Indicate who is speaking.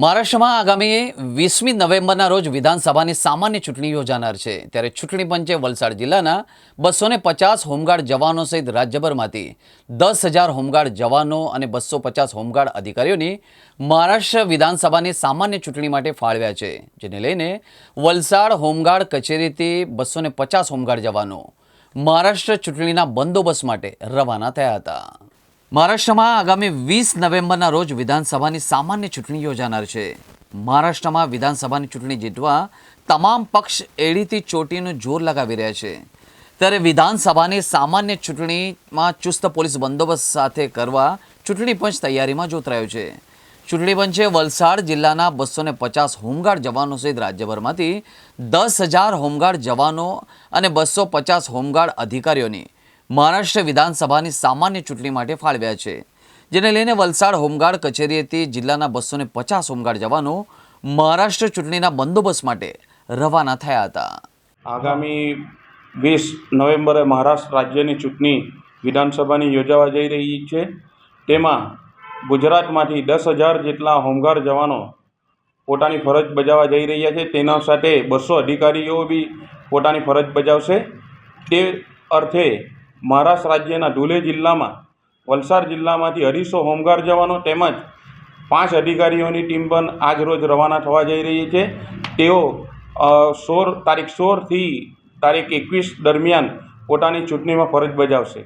Speaker 1: મહારાષ્ટ્રમાં આગામી 20મી નવેમ્બરના રોજ વિધાનસભાની સામાન્ય ચૂંટણી યોજાનાર છે। ત્યારે ચૂંટણી પંચે વલસાડ જિલ્લાના 250 હોમગાર્ડ જવાનો સહિત રાજ્યભરમાંથી 10,000 હોમગાર્ડ જવાનો અને 250 હોમગાર્ડ અધિકારીઓની મહારાષ્ટ્ર વિધાનસભાની સામાન્ય ચૂંટણી માટે ફાળવ્યા છે, જેને લઈને વલસાડ હોમગાર્ડ કચેરીથી 250 હોમગાર્ડ જવાનો મહારાષ્ટ્ર ચૂંટણીના બંદોબસ્ત માટે રવાના થયા હતા। મહારાષ્ટ્રમાં આગામી 20 નવેમ્બરના રોજ વિધાનસભાની સામાન્ય ચૂંટણી યોજાનાર છે। મહારાષ્ટ્રમાં વિધાનસભાની ચૂંટણી જીતવા તમામ પક્ષ એડીથી ચોટીનું જોર લગાવી રહ્યા છે। ત્યારે વિધાનસભાની સામાન્ય ચૂંટણીમાં ચુસ્ત પોલીસ બંદોબસ્ત સાથે કરવા ચૂંટણી પંચ તૈયારીમાં જોતરાયો છે। ચૂંટણી પંચે વલસાડ જિલ્લાના 250 હોમગાર્ડ જવાનો સહિત રાજ્યભરમાંથી 10,000 હોમગાર્ડ જવાનો અને 250 હોમગાર્ડ અધિકારીઓની મહારાષ્ટ્ર વિધાનસભાની સામાન્ય ચૂંટણી માટે ફાળવ્યા છે, જેને લઈને વલસાડ હોમગાર્ડ કચેરીએથી જિલ્લાના 250 હોમગાર્ડ જવાનો મહારાષ્ટ્ર ચૂંટણીના બંદોબસ્ત માટે રવાના થયા હતા।
Speaker 2: આગામી 20 નવેમ્બરે મહારાષ્ટ્ર રાજ્યની ચૂંટણી વિધાનસભાની યોજાવા જઈ રહી છે। તેમાં ગુજરાતમાંથી 10,000 જેટલા હોમગાર્ડ જવાનો પોતાની ફરજ બજાવવા જઈ રહ્યા છે। તેના સાથે 200 અધિકારીઓ બી પોતાની ફરજ બજાવશે। તે અર્થે મહારાષ્ટ્ર રાજ્યના ધુલે જિલ્લામાં વલસાડ જિલ્લામાંથી 250 હોમગાર્ડ જવાનો તેમજ 5 અધિકારીઓની ટીમ પણ આજ રોજ રવાના થવા જઈ રહી છે। તેઓ તારીખ 16 થી તારીખ 21 દરમિયાન પોતાની ચૂંટણીમાં ફરજ બજાવશે।